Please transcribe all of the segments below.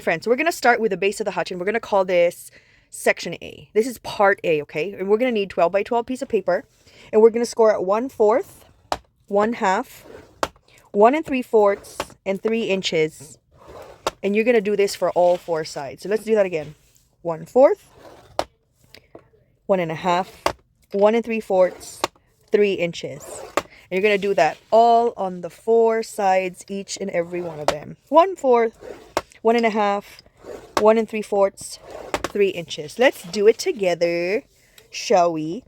friends, so we're going to start with the base of the hutch, and we're going to call this section A. This is part A, okay? And we're going to need 12 by 12 piece of paper, and we're going to score at 1/4, 1/2, 1 3/4, and 3 inches. And you're going to do this for all 4 sides. So let's do that again. 1/4, 1.5, 1 3/4, 3 inches. And you're going to do that all on the 4 sides, each and every one of them. 1/4, 1.5, 1 3/4, 3 inches. Let's do it together, shall we?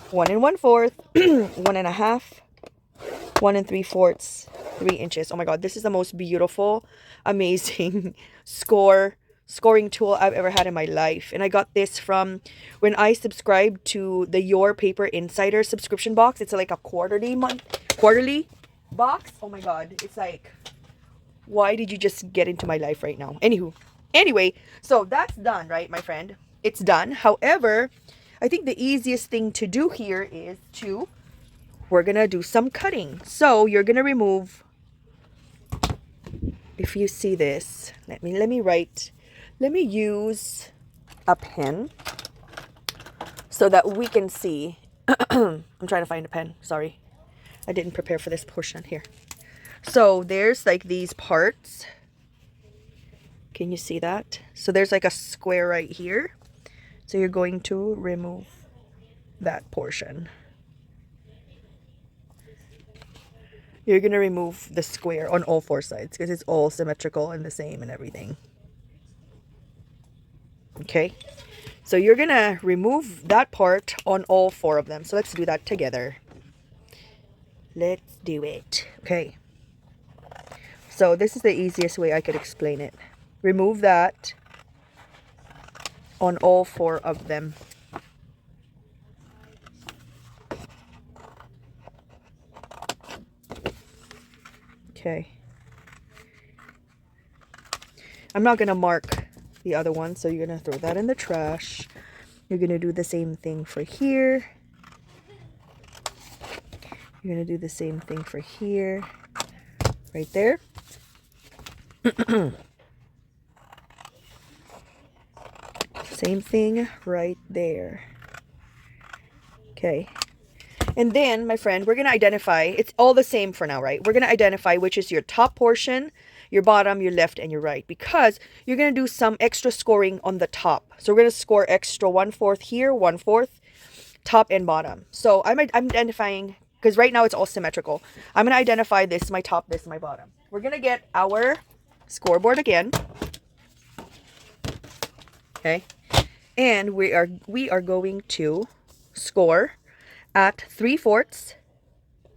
1 1/4, 1.5, 1 3/4, 3 inches. Oh my god, this is the most beautiful, amazing scoring tool I've ever had in my life. And I got this from when I subscribed to the Your Paper Insider subscription box. It's like a quarterly box. Oh my god, it's like, why did you just get into my life right now? Anyway, so that's done, right, my friend? It's done. However, I think the easiest thing to do here is we're gonna do some cutting. So you're gonna remove, if you see this, let me use a pen so that we can see. I'm trying to find a pen, sorry. I didn't prepare for this portion here. So there's like these parts. Can you see that? So there's like a square right here. So you're going to remove that portion. You're going to remove the square on all 4 sides because it's all symmetrical and the same and everything. Okay. So you're going to remove that part on all 4 of them. So let's do that together. Let's do it. Okay. So this is the easiest way I could explain it. Remove that on all 4 of them. Okay. I'm not going to mark the other one, so you're going to throw that in the trash. You're going to do the same thing for here. You're going to do the same thing for here. Right there. Same thing right there. Okay. And then, my friend, we're going to identify, it's all the same for now, right? We're going to identify which is your top portion, your bottom, your left, and your right. Because you're going to do some extra scoring on the top. So we're going to score extra 1/4 here, 1/4, top and bottom. So I'm identifying, because right now it's all symmetrical. I'm going to identify this is my top, this is my bottom. We're going to get our scoreboard again. Okay. And we are going to score at 3/4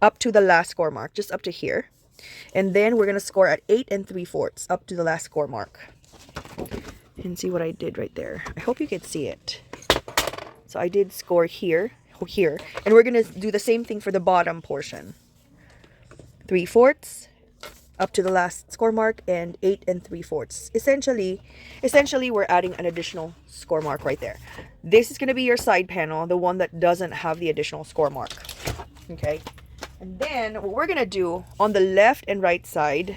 up to the last score mark, just up to here. And then we're going to score at 8 3/4 up to the last score mark. And see what I did right there. I hope you can see it. So I did score here, and we're going to do the same thing for the bottom portion. 3/4 up to the last score mark, and 8 3/4. Essentially, we're adding an additional score mark right there. This is going to be your side panel, the one that doesn't have the additional score mark. Okay. And then what we're going to do on the left and right side,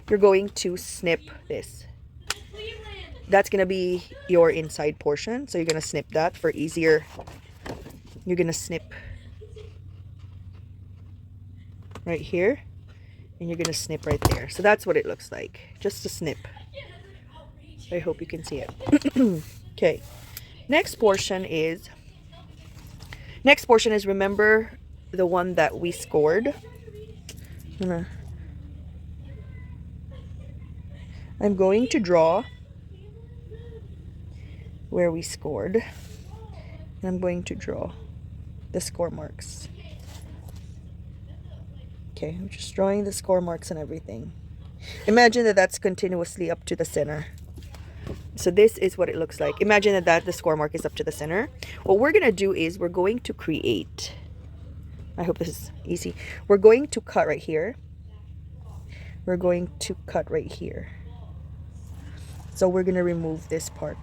you're going to snip this. That's going to be your inside portion. So you're going to snip that for easier. You're going to snip right here. And you're going to snip right there. So that's what it looks like. Just a snip. I hope you can see it. Okay. Next portion is, remember the one that we scored. I'm going to draw where we scored. And I'm going to draw the score marks. Okay, I'm just drawing the score marks and everything. Imagine that that's continuously up to the center. So this is what it looks like. Imagine that the score mark is up to the center. What we're going to do is we're going to create. I hope this is easy. We're going to cut right here. We're going to cut right here. So we're going to remove this part.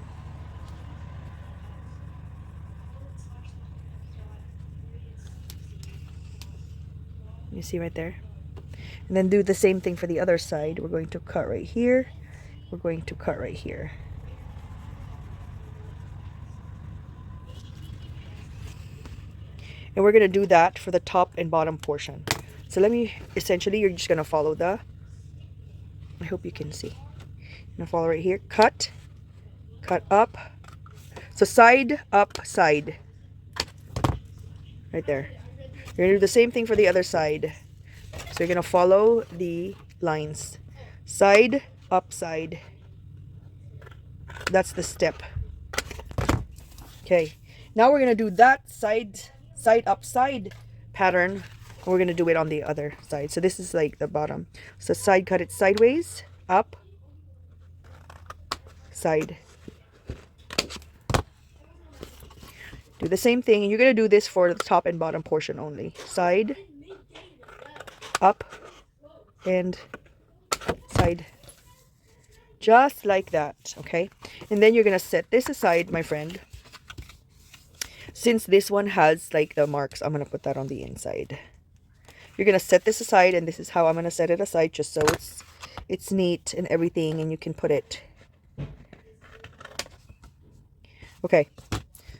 You see right there? And then do the same thing for the other side. We're going to cut right here we're going to cut right here. And we're going to do that for the top and bottom portion. So let me, essentially, you're just going to follow the, I hope you can see. You're going to follow right here. Cut up. So side, up, side. Right there. You're going to do the same thing for the other side. So you're going to follow the lines. Side, up, side. That's the step. Okay. Now we're going to do that side up, side pattern. We're going to do it on the other side. So this is like the bottom. So side, cut it sideways, up, side. Do the same thing. And you're going to do this for the top and bottom portion only. Side, up, and side. Just like that. Okay. And then you're going to set this aside, my friend. Since this one has like the marks, I'm going to put that on the inside. You're going to set this aside, and this is how I'm going to set it aside, just so it's neat and everything, and you can put it. Okay.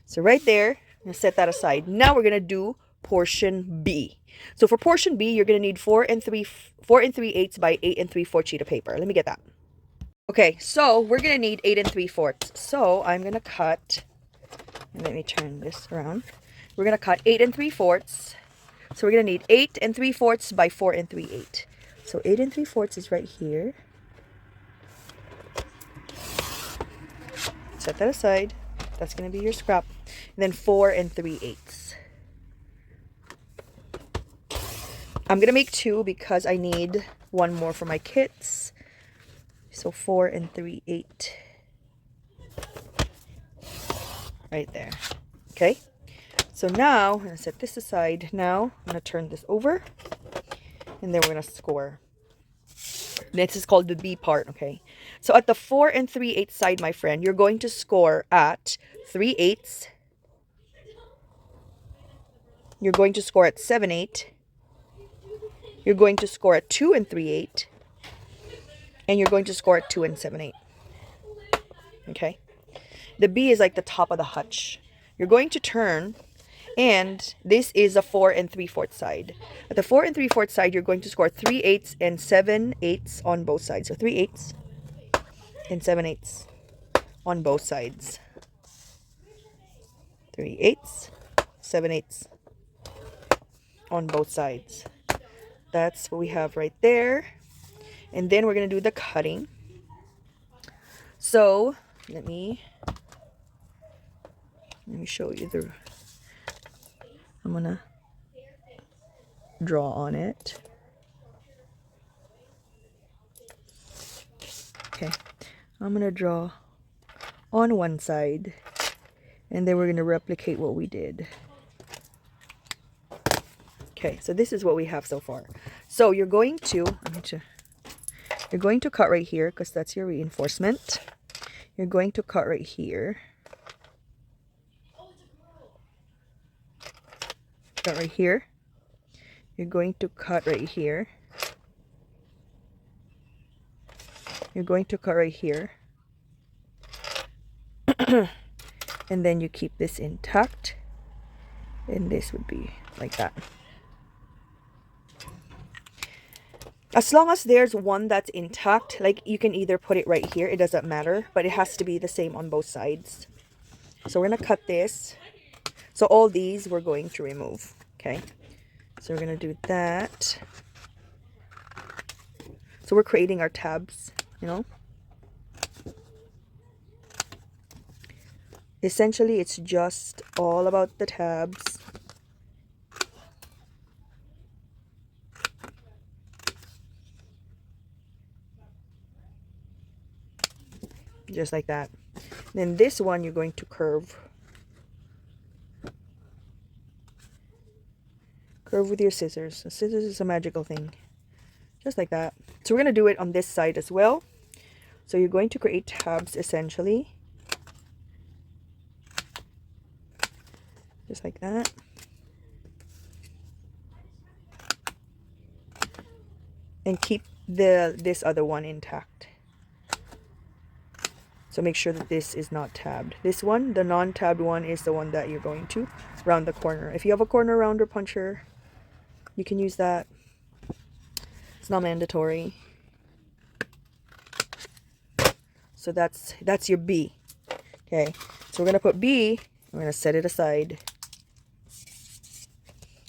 So right there, I'm going to set that aside. Now we're going to do portion B. So for portion B, you're going to need 4 3/8 by 8 3/4 sheet of paper. Let me get that. Okay, so we're going to need 8 3/4. So I'm going to cut, let me turn this around. We're going to cut 8 3/4. So we're going to need 8 3/4 by 4 3/8. So 8 3/4 is right here. Set that aside. That's going to be your scrap. And then 4 3/8. I'm going to make 2 because I need one more for my kits. So 4 3/8. Right there. Okay. So now, I'm going to set this aside. Now, I'm going to turn this over. And then we're going to score. This is called the B part, okay? So at the 4 3/8 side, my friend, you're going to score at 3/8. You're going to score at 7/8. You're going to score at 2 3/8. And you're going to score at 2 7/8. Okay? The B is like the top of the hutch. You're going to turn, and this is a 4 3/4 side. At the 4 3/4 side, you're going to score 3/8 and 7/8 on both sides. So 3/8 and 7/8 on both sides. 3/8, 7/8 on both sides. That's what we have right there. And then we're going to do the cutting. So let me show you the, I'm going to draw on it. Okay, I'm going to draw on one side, and then we're going to replicate what we did. Okay, so this is what we have so far. So you're going to, you're going to cut right here because that's your reinforcement. You're going to cut right here. Cut right here. You're going to cut right here. You're going to cut right here. And then you keep this intact. And this would be like that. As long as there's one that's intact, like you can either put it right here, it doesn't matter, but it has to be the same on both sides. So we're going to cut this. So all these we're going to remove, okay? So we're going to do that. So we're creating our tabs, you know? Essentially, it's just all about the tabs. Just like that. Then this one you're going to curve. Curve with your scissors. The scissors is a magical thing. Just like that. So we're going to do it on this side as well. So you're going to create tabs essentially. Just like that. And keep this other one intact. So make sure that this is not tabbed. This one, the non-tabbed one, is the one that you're going to round the corner. If you have a corner rounder puncher, you can use that. It's not mandatory. So that's your B. Okay, so we're gonna put B. I'm gonna set it aside.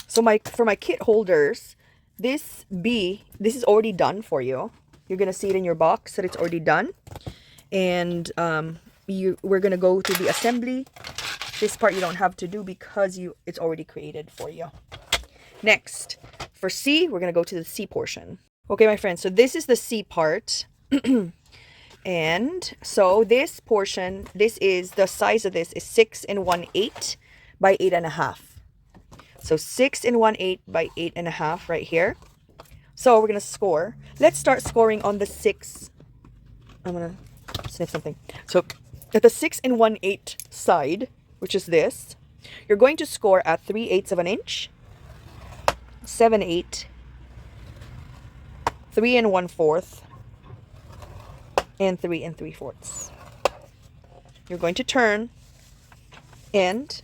So for my kit holders, this B, this is already done for you. You're gonna see it in your box that it's already done. And we're gonna go to the assembly. This part you don't have to do because it's already created for you. Next, for C, we're gonna go to the C portion. Okay, my friends, so this is the C part. And so this portion, the size of this is 6 1/8 by 8.5. So 6 1/8 by 8.5 right here. So we're gonna score. Let's start scoring on the 6. I'm gonna sniff something. So at the 6 1/8 side, which is this, you're going to score at 3/8 of an inch, 7/8, 3 1/4, and 3 3/4. You're going to turn, and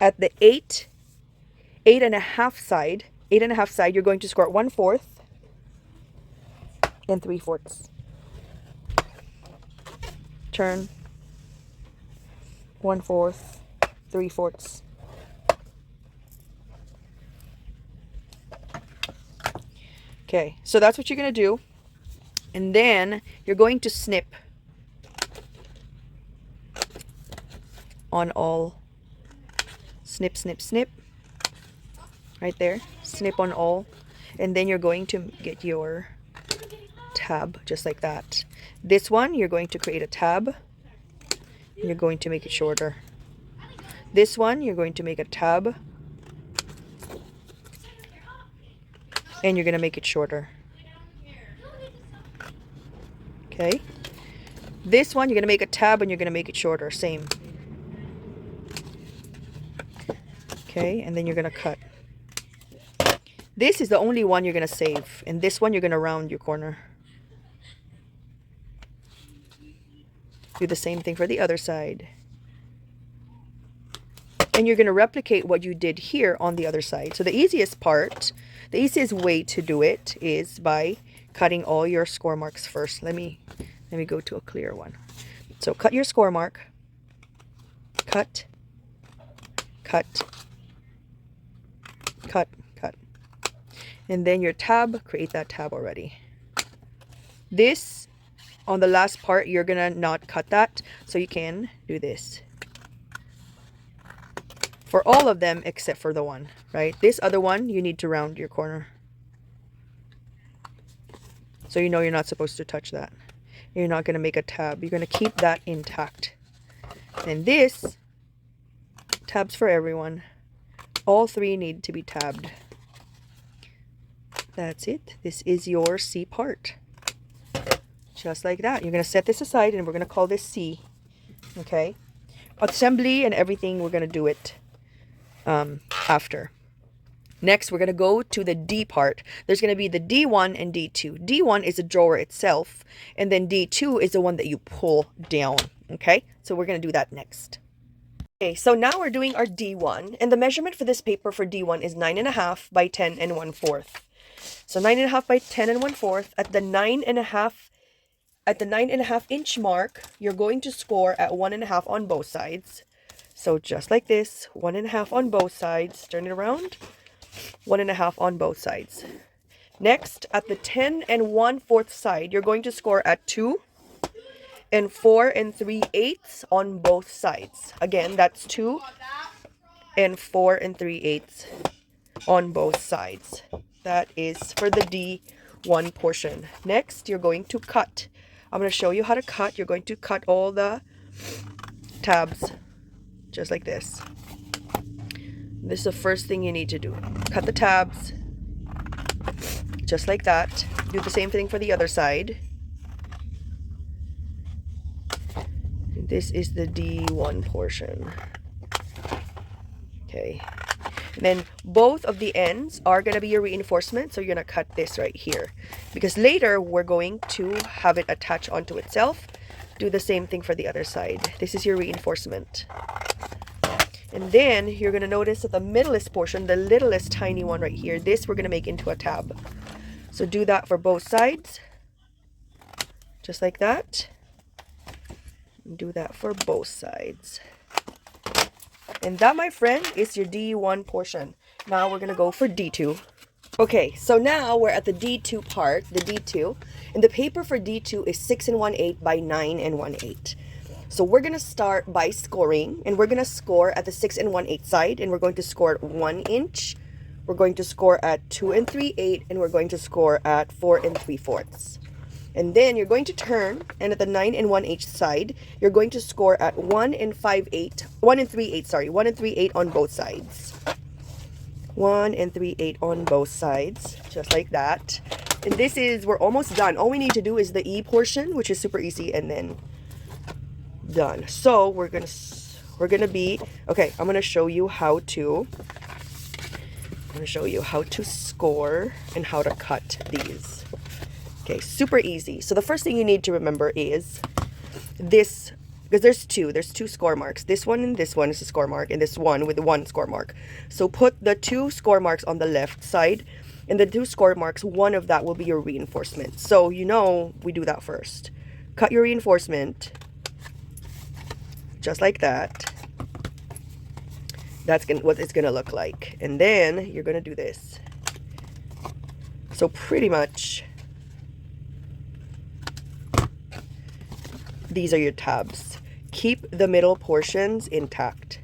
at the 8.5 side, you're going to score at 1/4 and 3/4. Turn, 1/4, 3/4. Okay, so that's what you're gonna do. And then you're going to snip on all. Snip, snip, snip. Right there. Snip on all. And then you're going to get your tab just like that. This one, you're going to create a tab. And you're going to make it shorter. This one, you're going to make a tab. And you're going to make it shorter. Okay. This one, you're going to make a tab and you're going to make it shorter. Same. Okay. And then you're going to cut. This is the only one you're going to save. And this one, you're going to round your corner. Do the same thing for the other side. And you're going to replicate what you did here on the other side. So the easiest way to do it is by cutting all your score marks first. Let me go to a clear one. So cut your score mark. Cut. Cut. Cut. Cut. And then your tab, create that tab already. This, on the last part, you're gonna not cut that. So you can do this. For all of them except for the one, right? This other one, you need to round your corner. So you know you're not supposed to touch that. You're not going to make a tab. You're going to keep that intact. And this, tabs for everyone. All 3 need to be tabbed. That's it. This is your C part. Just like that. You're going to set this aside and we're going to call this C. Okay? Assembly and everything, we're going to do it after. Next, we're going to go to the D part. There's going to be the D1 and D2. D1 is a drawer itself, and then D2 is the one that you pull down, okay? So we're going to do that next. Okay, so now we're doing our D1, and the measurement for this paper for D1 is 9.5 by 10 1/4. So 9.5 by 10 1/4. At the 9.5 inch mark, you're going to score at 1.5 on both sides. So just like this, 1.5 on both sides. Turn it around. 1.5 on both sides. Next, at the 10 1/4 side, you're going to score at 2 and 4 3/8 on both sides. Again, that's 2 and 4 3/8 on both sides. That is for the D1 portion. Next, you're going to cut. I'm going to show you how to cut. You're going to cut all the tabs just like this. This is the first thing you need to do. Cut the tabs just like that. Do the same thing for the other side. This is the D1 portion. Okay. And then both of the ends are going to be your reinforcement. So you're going to cut this right here. Because later we're going to have it attach onto itself. do the same thing for the other side. This is your reinforcement. And then you're going to notice that the middlest portion, the littlest tiny one right here, this we're going to make into a tab. So do that for both sides. Just like that. Do that for both sides. And that, my friend, is your D1 portion. Now we're going to go for D2. Okay, so now we're at the D2 part, the D2. And the paper for D2 is 6 1/8 by 9 1/8. So we're going to start by scoring, and we're going to score at the 6 1/8 side, and we're going to score at 1 inch. We're going to score at 2 3/8, and we're going to score at 4 3/4. And then you're going to turn, and at the 9 1/8 side, you're going to score at 1 3/8 on both sides. 1 3/8 on both sides, just like that. And this is, we're almost done. All we need to do is the E portion, which is super easy, and then done. So we're gonna be okay. I'm gonna show you how to score and how to cut these. Okay, super easy. So the first thing you need to remember is this, because there's two score marks. This one and this one is a score mark, and this one with the one score mark. So put the two score marks on the left side, and the two score marks, one of that will be your reinforcement. So you know we do that first. Cut your reinforcement just like that. That's what it's gonna look like. And then you're gonna do this. So pretty much these are your tabs. Keep the middle portions intact.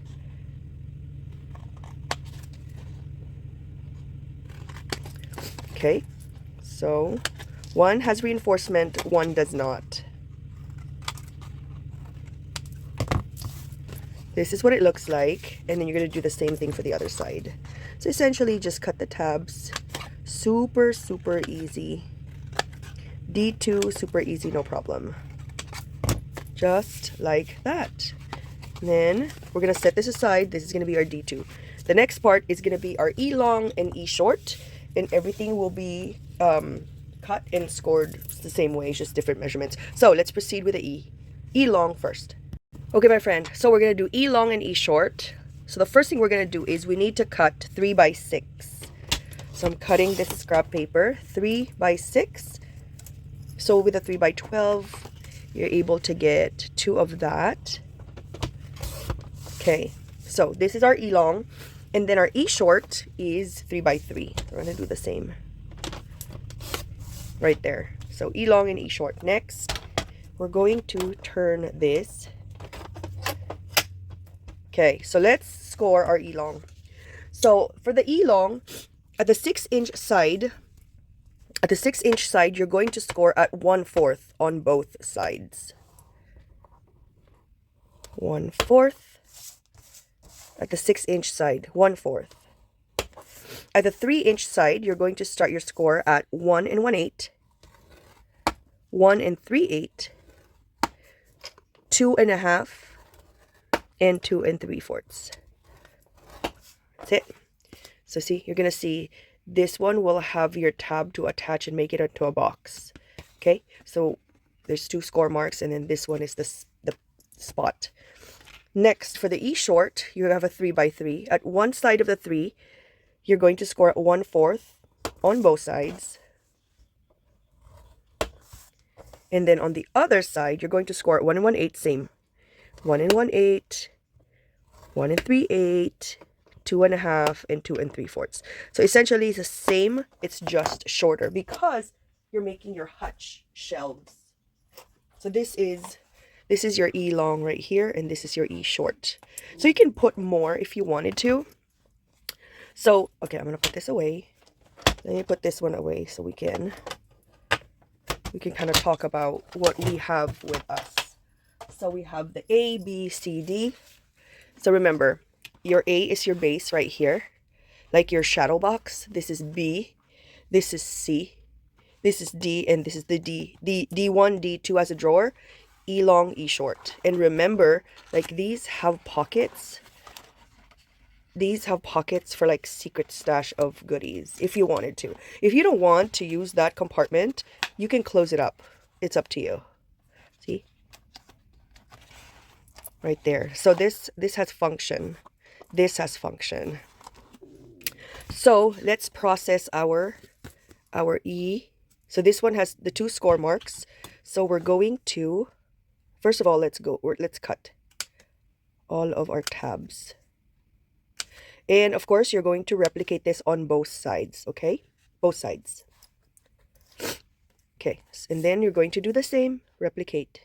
Okay, so one has reinforcement, one does not. This is what it looks like, and then you're going to do the same thing for the other side. So essentially just cut the tabs. Super, super easy. D2, super easy, no problem. Just like that. And then we're going to set this aside. This is going to be our D2. The next part is going to be our E long and E short, and everything will be cut and scored the same way, just different measurements. So let's proceed with the E long first. Okay, my friend, so we're going to do E long and E short. So the first thing we're going to do is we need to cut 3 by 6. So I'm cutting this scrap paper 3 by 6. So with a 3 by 12, you're able to get 2 of that. Okay, so this is our E long, and then our E short is 3 by 3. We're going to do the same right there. So E long and E short. Next, we're going to turn this. Okay, so let's score our E long. So for the E long, at the 6-inch side, you're going to score at 1/4 on both sides. 1/4 at the 6-inch side, 1/4. At the 3-inch side, you're going to start your score at 1 1/8, 1 3/8, 2 1/2. And 2 3/4. That's it. So see, you're going to see this one will have your tab to attach and make it into a box. Okay, so there's 2 score marks, and then this one is the spot. Next, for the E short, you have a 3 by 3. At one side of the 3, you're going to score at 1/4 on both sides. And then on the other side, you're going to score at 1 1/8, same. 1 1/8, 1 3/8, 2 1/2, and 2 3/4. So essentially it's the same, it's just shorter because you're making your Hutch shelves. So this is your E long right here, and this is your E short. So you can put more if you wanted to. So, okay, I'm going to put this away. Let me put this one away so we can kind of talk about what we have with us. So we have the A, B, C, D. So remember, your A is your base right here, like your shadow box. This is B, this is C, this is D, and this is the D. D1, D2 as a drawer, E long, E short. And remember, like these have pockets. These have pockets for like secret stash of goodies if you wanted to. If you don't want to use that compartment, you can close it up. It's up to you. See? right there. So this has function. This has function. So let's process our E. So this one has the 2 score marks. So we're going to, first of all, let's cut all of our tabs. And of course, you're going to replicate this on both sides, okay? Both sides. Okay, and then you're going to do the same, replicate.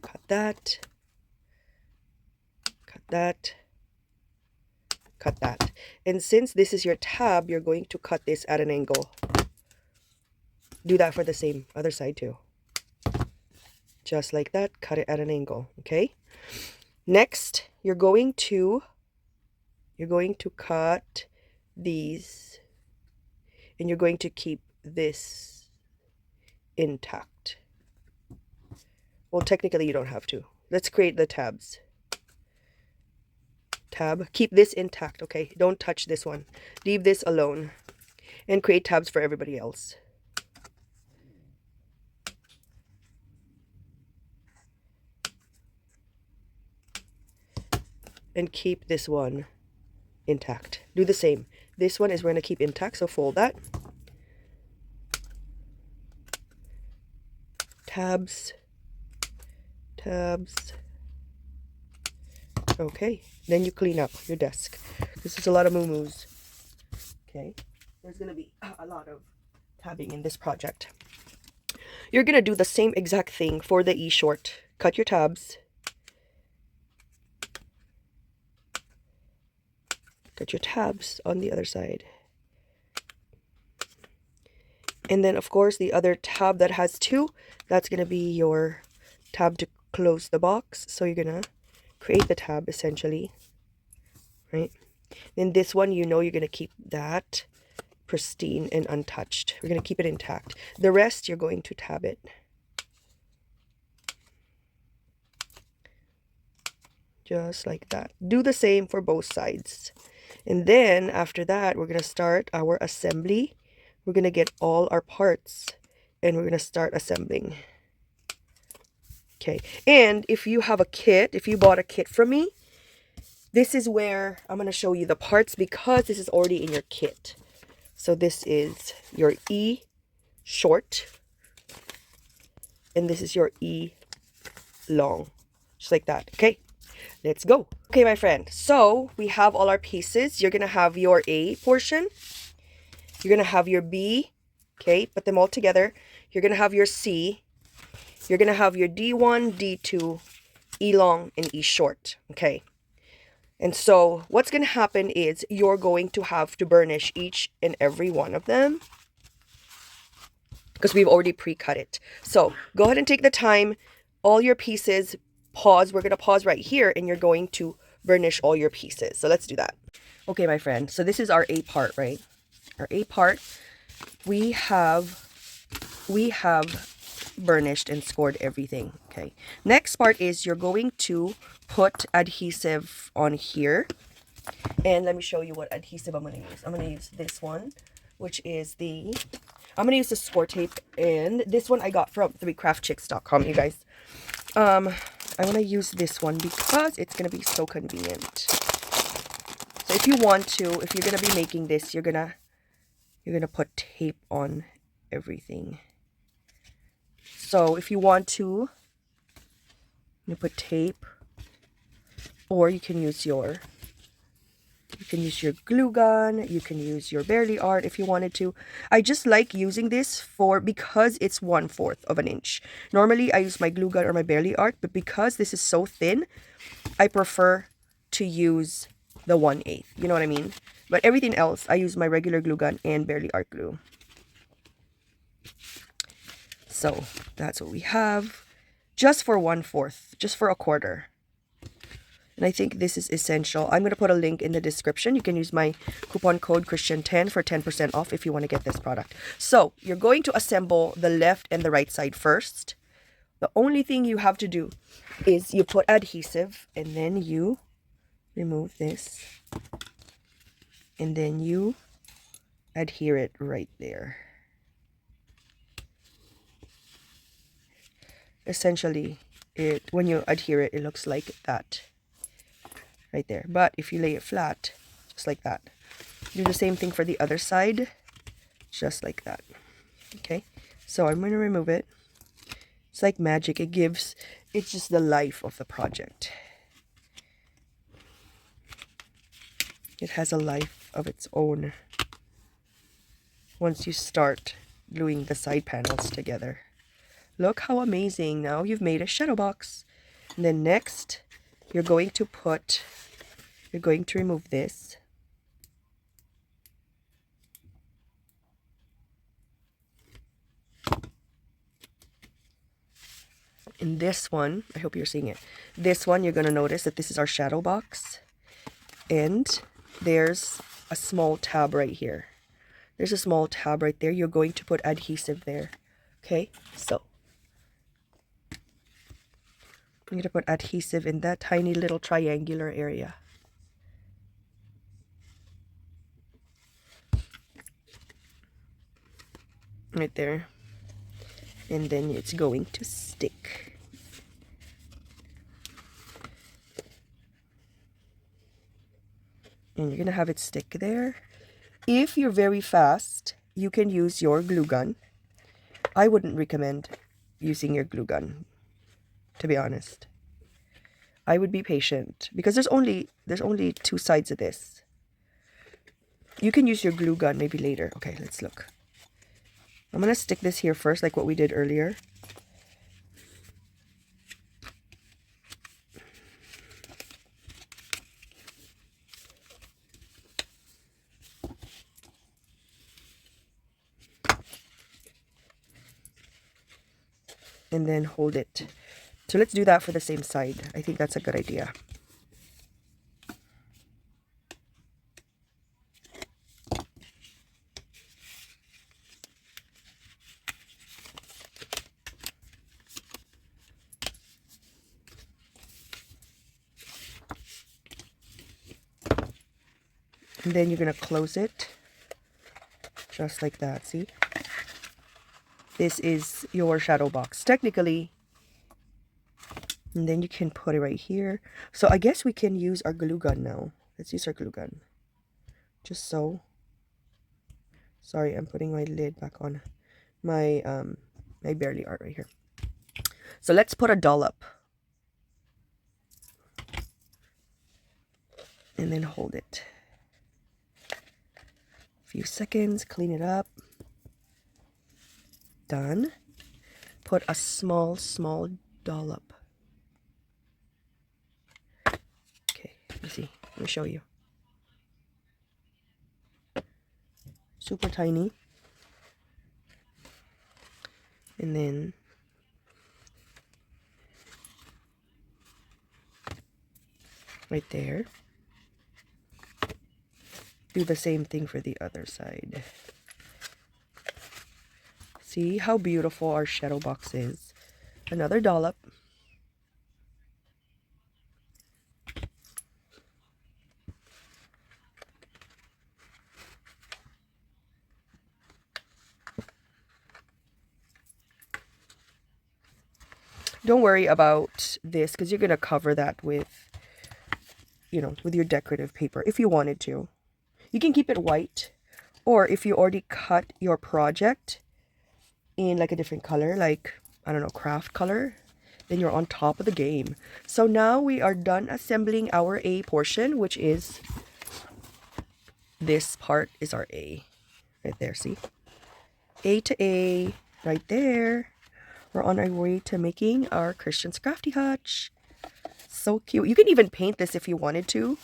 Cut that. Cut that. Cut that. And since this is your tab, you're going to cut this at an angle. Do that for the same other side too. Just like that, cut it at an angle, okay? Next, you're going to cut these, and you're going to keep this intact. Well, technically you don't have to. Let's create the tabs. Tab, keep this intact, okay? Don't touch this one. Leave this alone. And create tabs for everybody else. And keep this one intact. Do the same. This one is we're going to keep intact, so fold that. Tabs. Tabs. Okay. Then you clean up your desk. This is a lot of moo-moos. Okay. There's going to be a lot of tabbing in this project. You're going to do the same exact thing for the E short. Cut your tabs. Cut your tabs on the other side. And then, of course, the other tab that has 2, that's going to be your tab to close the box. So you're going to create the tab, essentially. Right? Then this one, you know you're going to keep that pristine and untouched. We're going to keep it intact. The rest, you're going to tab it. Just like that. Do the same for both sides. And then after that, we're going to start our assembly. We're going to get all our parts and we're going to start assembling. Okay. And if you have a kit, if you bought a kit from me, this is where I'm going to show you the parts because this is already in your kit. So this is your E short. And this is your E long. Just like that. Okay. Let's go. Okay, my friend. So we have all our pieces. You're going to have your A portion. You're going to have your B. Okay, put them all together. You're going to have your C. You're going to have your D1, D2, E long, and E short. Okay. And so what's going to happen is you're going to have to burnish each and every one of them because we've already pre-cut it. So go ahead and take the time. All your pieces, pause. We're going to pause right here and you're going to burnish all your pieces. So let's do that. Okay, my friend. So this is our A part, right? Our A part. We have burnished and scored everything. Okay. Next part is you're going to put adhesive on here. And let me show you what adhesive I'm going to use. I'm going to use this one, which is I'm going to use the score tape. And this one I got from 3craftchicks.com, you guys. I want to use this one because it's going to be so convenient. So if you want to, if you're going to be making this, you're going to put tape on everything. So if you want to, you put tape, or you can use your glue gun, you can use your Barely Art if you wanted to. I just like using this because it's 1/4 of an inch. Normally I use my glue gun or my Barely Art, but because this is so thin, I prefer to use the 1/8. You know what I mean? But everything else, I use my regular glue gun and Barely Art glue. So that's what we have. Just for 1/4, just for a quarter. And I think this is essential. I'm going to put a link in the description. You can use my coupon code Christian10 for 10% off if you want to get this product. So you're going to assemble the left and the right side first. The only thing you have to do is you put adhesive and then you remove this. And then you adhere it right there. Essentially, when you adhere it, it looks like that right there. But if you lay it flat, just like that, do the same thing for the other side, just like that. Okay, so I'm going to remove it. It's like magic. It's just the life of the project. It has a life of its own once you start gluing the side panels together. Look how amazing. Now you've made a shadow box. And then next, you're going to remove this. In this one, I hope you're seeing it. This one, you're going to notice that this is our shadow box. And there's a small tab right here. There's a small tab right there. You're going to put adhesive there. Okay, so I'm going to put adhesive in that tiny little triangular area. Right there. And then it's going to stick. And you're going to have it stick there. If you're very fast, you can use your glue gun. I wouldn't recommend using your glue gun, to be honest. I would be patient because there's only 2 sides of this. You can use your glue gun maybe later. Okay, let's look. I'm going to stick this here first, like what we did earlier. And then hold it. So let's do that for the same side. I think that's a good idea. And then you're going to close it just like that. See? This is your shadow box, technically. And then you can put it right here. So I guess we can use our glue gun now. Let's use our glue gun. Just so. Sorry, I'm putting my lid back on my my barely art right here. So let's put a dollop. And then hold it. A few seconds, clean it up. Done. Put a small dollop. Okay, let me see. Let me show you. Super tiny. And then right there. Do the same thing for the other side. See how beautiful our shadow box is. Another dollop. Don't worry about this because you're going to cover that with, with your decorative paper if you wanted to. You can keep it white, or if you already cut your project in like a different color, like, I don't know, craft color, then you're on top of the game. So now we are done assembling our A portion, which is, this part is our A. Right there, see? A to A, right there. We're on our way to making our Christian's Crafty Hutch. So cute. You can even paint this if you wanted to.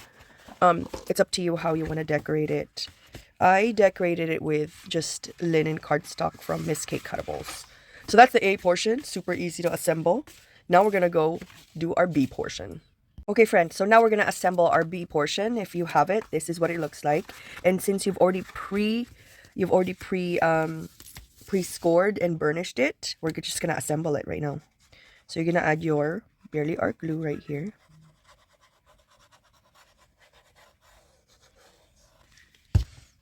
It's up to you how you want to decorate it. I decorated it with just linen cardstock from Miss Kate Cuttables. So that's the A portion. Super easy to assemble. Now we're going to go do our B portion. Okay, friends. So now we're going to assemble our B portion. If you have it, this is what it looks like. And since you've already pre-scored and burnished it, we're just going to assemble it right now. So you're going to add your Barely Art glue right here.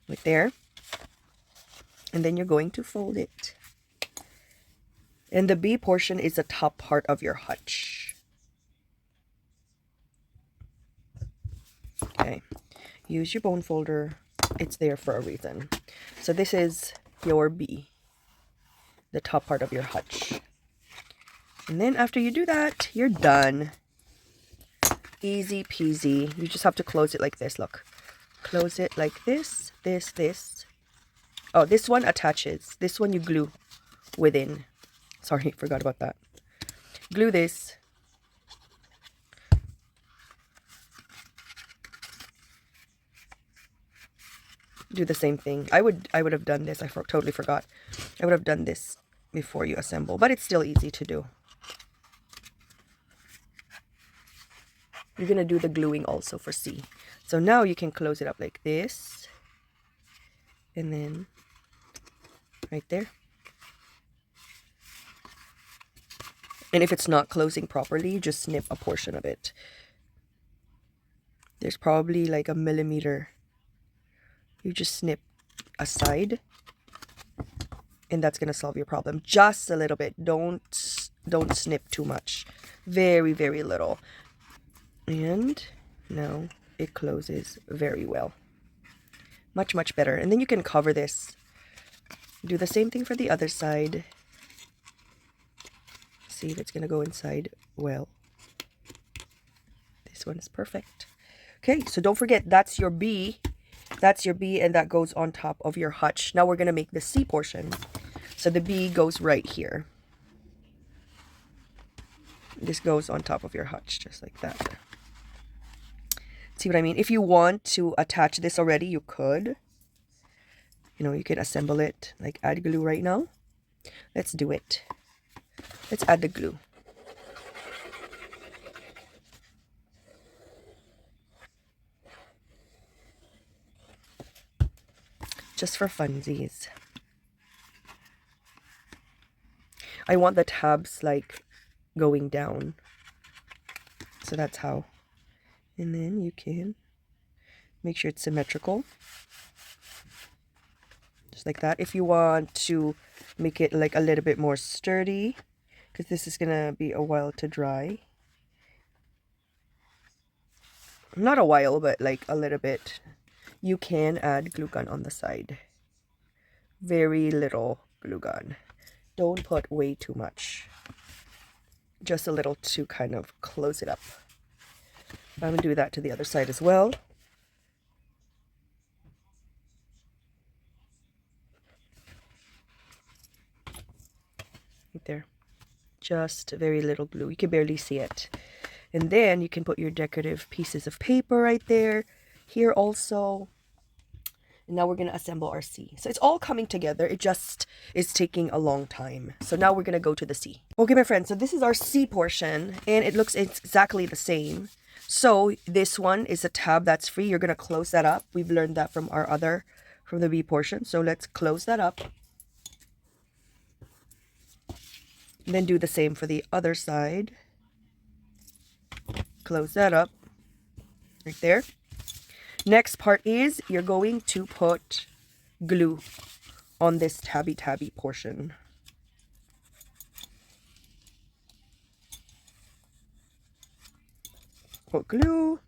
Right there. And then you're going to fold it. And the B portion is the top part of your hutch. Okay, use your bone folder. It's there for a reason. So this is your B, the top part of your hutch. And then after you do that, you're done. Easy peasy. You just have to close it like this. Look, close it like this, this. Oh, this one attaches. This one you glue within. Sorry, forgot about that. Glue this. Do the same thing. I would have done this. I totally forgot. I would have done this before you assemble, but it's still easy to do. You're gonna do the gluing also for C. So now you can close it up like this, and then right there. And if it's not closing properly, just snip a portion of it. There's probably like a millimeter. You just snip a side, and that's gonna solve your problem. Just a little bit. Don't snip too much. Very, very little. And now it closes very well. Much, much better. And then you can cover this. Do the same thing for the other side. See if it's gonna go inside well. This one is perfect. Okay, so don't forget, that's your B. That's your B, and that goes on top of your hutch. Now we're gonna make the C portion. So the B goes right here. This goes on top of your hutch, just like that. See what I mean? If you want to attach this already, you could. You know, you could assemble it, like add glue right now. Let's do it. Let's add the glue. Just for funsies. I want the tabs like going down. So that's how. And then you can make sure it's symmetrical. Just like that. If you want to make it like a little bit more sturdy, because this is gonna be a while to dry. Not a while, but like a little bit. You can add glue gun on the side. Very little glue gun. Don't put way too much. Just a little to kind of close it up. I'm going to do that to the other side as well. Right there. Just very little glue. You can barely see it. And then you can put your decorative pieces of paper right there. Here also. And now we're going to assemble our C. So it's all coming together. It just is taking a long time. So now we're going to go to the C. Okay, my friends. So this is our C portion. And it looks exactly the same. So this one is a tab that's free. You're going to close that up. We've learned that from the B portion. So let's close that up. And then do the same for the other side. Close that up. Right there. Next part is you're going to put glue on this tabby portion. Put glue,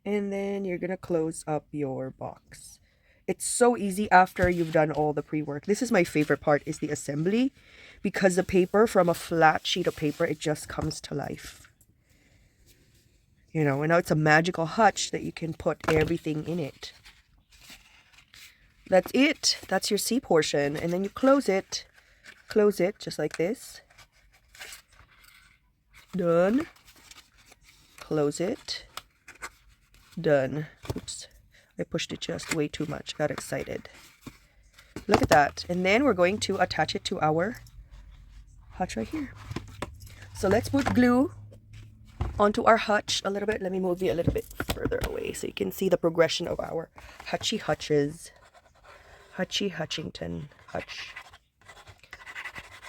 and then you're gonna close up your box. It's so easy after you've done all the pre-work. This is my favorite part, is the assembly, because the paper, from a flat sheet of paper, it just comes to life. You know, and now it's a magical hutch that you can put everything in it. That's it. That's your C portion. And then you close it. Close it just like this. Done. Close it. Done. Oops. I pushed it just way too much. Got excited. Look at that. And then we're going to attach it to our hutch right here. So let's put glue onto our hutch a little bit. Let me move you a little bit further away so you can see the progression of our hutchy hutches. Hutchy Hutchington hutch.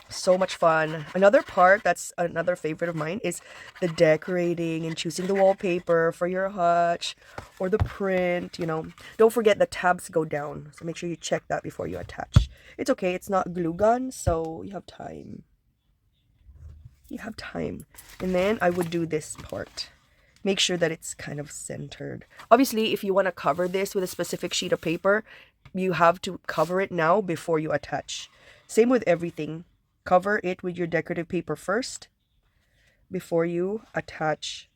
So much fun. Another part that's another favorite of mine is the decorating and choosing the wallpaper for your hutch or the print, you know. Don't forget the tabs go down, so make sure you check that before you attach. It's okay, it's not glue gun, so you have time. You have time. And then I would do this part. make sure that it's kind of centered. Obviously, if you want to cover this with a specific sheet of paper, you have to cover it now before you attach. Same with everything. Cover it with your decorative paper first before you attach.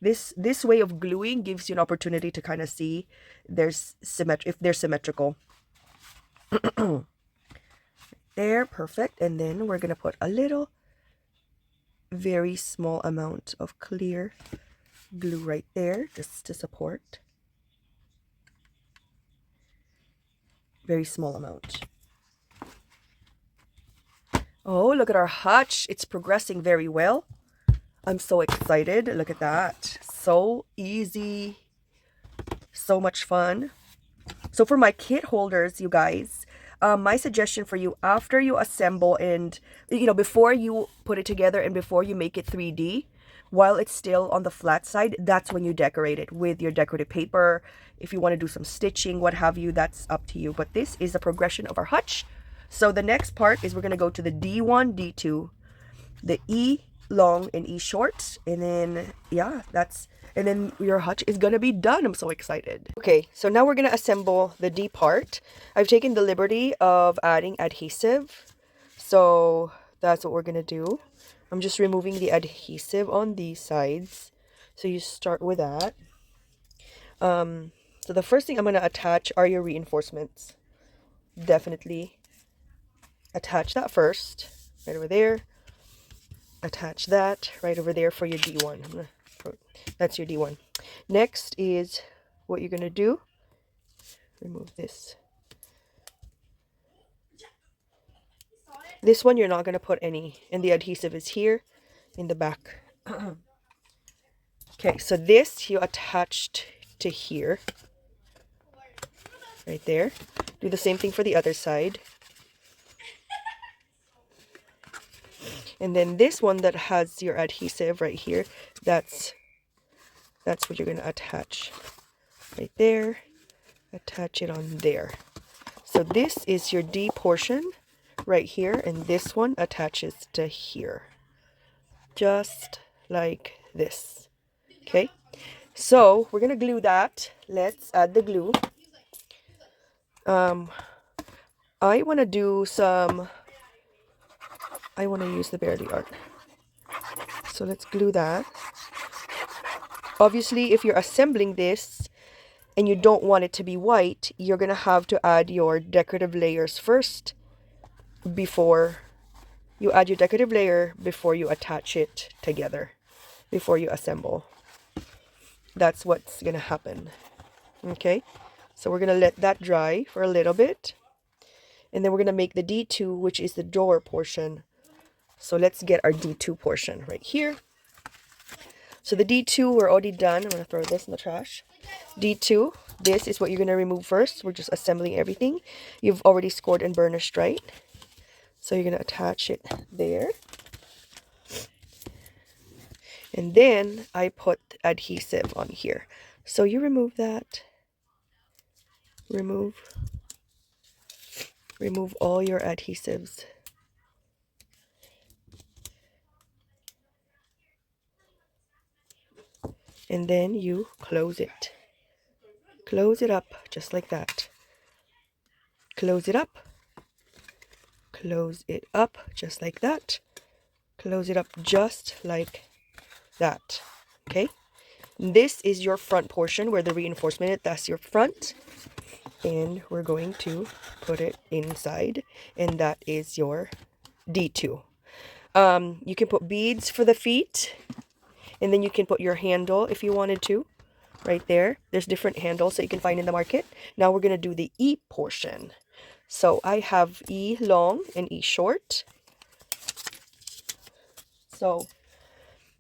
This way of gluing gives you an opportunity to kind of see if they're symmetrical. There, perfect. And then we're gonna put a little, very small amount of clear glue right there, just to support. Very small amount. Oh, look at our hutch. It's progressing very well. I'm so excited. Look at that. So easy. So much fun. So for my kit holders, you guys, my suggestion for you, after you assemble and, before you put it together and before you make it 3D, while it's still on the flat side, that's when you decorate it with your decorative paper. If you want to do some stitching, what have you, that's up to you. But this is a progression of our hutch. So the next part is we're going to go to the D1, D2, the E long and E short, and then and then your hutch is gonna be done. I'm so excited. Okay, so now we're gonna assemble the D part. I've taken the liberty of adding adhesive, so that's what we're gonna do. I'm just removing the adhesive on these sides, so you start with that. So the first thing I'm gonna attach are your reinforcements. Definitely attach that first, right over there. Attach that right over there for your D1. That's your D1. Next is what you're going to do. Remove this. This one you're not going to put any, and the adhesive is here in the back. Okay, so this you attached to here. Right there. Do the same thing for the other side. And then this one that has your adhesive right here, that's what you're going to attach. Right there. Attach it on there. So this is your D portion right here, and this one attaches to here. Just like this. Okay? So we're going to glue that. Let's add the glue. I want to use the Barely Art. So let's glue that. Obviously, if you're assembling this and you don't want it to be white, you're going to have to add your decorative layers first before you add your decorative layer before you attach it together, before you assemble. That's what's going to happen. Okay? So we're going to let that dry for a little bit. And then we're going to make the D2, which is the door portion. So let's get our D2 portion right here. So the D2, we're already done. I'm going to throw this in the trash. D2, this is what you're going to remove first. We're just assembling everything. You've already scored and burnished, right? So you're going to attach it there. And then I put adhesive on here. So you remove that. Remove all your adhesives. And then you close it. Close it up just like that. Close it up. Close it up just like that. Close it up just like that. Okay? This is your front portion where the reinforcement is. That's your front. And we're going to put it inside. And that is your D2. You can put beads for the feet. And then you can put your handle if you wanted to. Right there. There's different handles that you can find in the market. Now we're going to do the E portion. So I have E long and E short. So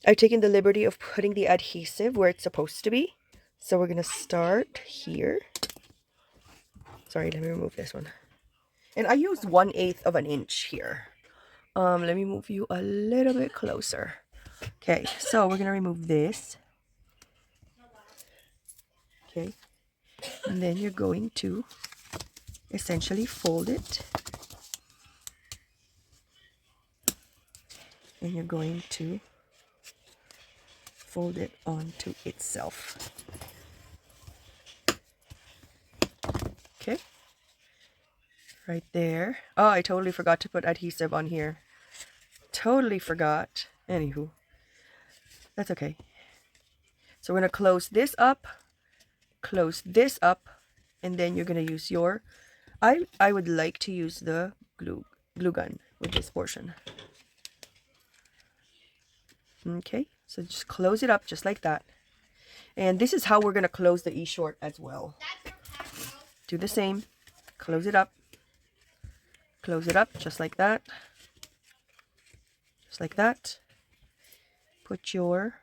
I've taken the liberty of putting the adhesive where it's supposed to be. So we're going to start here. Sorry, let me remove this one. And I used 1/8 of an inch here. Let me move you a little bit closer. Okay, so we're going to remove this. Okay, and then you're going to essentially fold it. And you're going to fold it onto itself. Okay, right there. Oh, I totally forgot to put adhesive on here. Totally forgot. Anywho, that's okay. So we're gonna close this up, and then you're gonna use your, I would like to use the glue gun with this portion. Okay, so just close it up just like that. And this is how we're gonna close the E-short as well. Do the same, close it up just like that. Just like that. Put your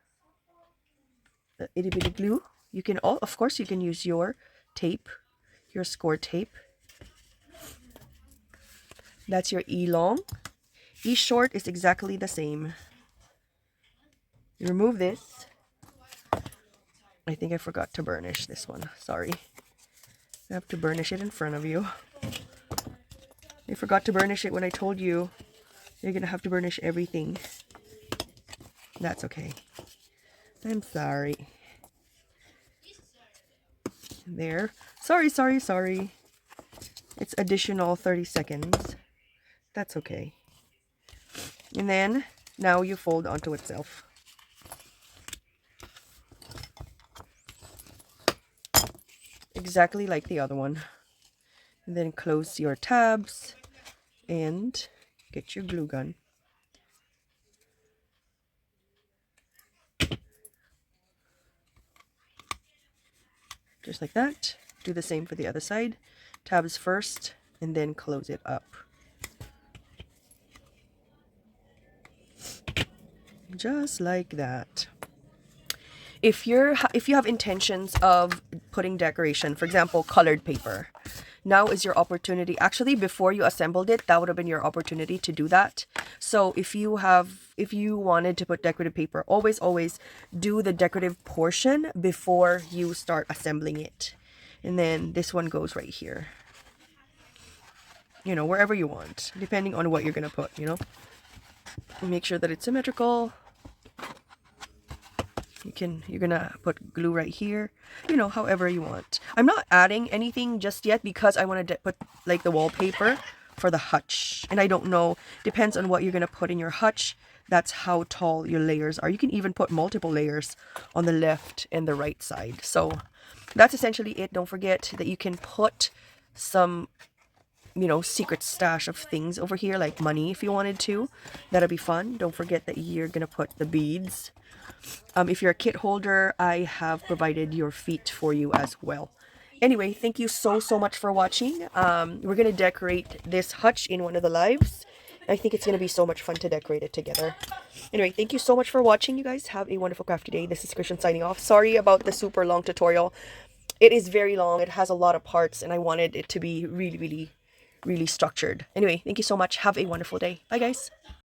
itty bitty glue. You can of course you can use your tape, your score tape. That's your E long. E short is exactly the same. You remove this. I think I forgot to burnish this one. Sorry. I have to burnish it in front of you. I forgot to burnish it when I told you you're gonna have to burnish everything. That's okay. I'm sorry. There. Sorry. It's additional 30 seconds. That's okay. And then, now you fold onto itself. Exactly like the other one. And then close your tabs and get your glue gun. Just like that. Do the same for the other side. Tabs first and then close it up. Just like that. If you have intentions of putting decoration, for example, colored paper, now is your opportunity. Actually, before you assembled it, that would have been your opportunity to do that. So if you wanted to put decorative paper, always do the decorative portion before you start assembling it. And then this one goes right here. You know, wherever you want, depending on what you're gonna put, you know. Make sure that it's symmetrical. You're gonna put glue right here, you know, however you want. I'm not adding anything just yet because I want to put like the wallpaper for the hutch, and I don't know, depends on what you're gonna put in your hutch. That's how tall your layers are. You can even put multiple layers on the left and the right side. So that's essentially it. Don't forget that you can put some, you know, secret stash of things over here, like money if you wanted to. That'll be fun. Don't forget that you're gonna put the beads. If you're a kit holder, I have provided your feet for you as well. Anyway, thank you so much for watching. We're gonna decorate this hutch in one of the lives. I think it's gonna be so much fun to decorate it together. Anyway, thank you so much for watching, you guys. Have a wonderful crafty day. This is Christian signing off. Sorry about the super long tutorial. It is very long. It has a lot of parts, and I wanted it to be really structured. Anyway, thank you so much. Have a wonderful day. Bye, guys.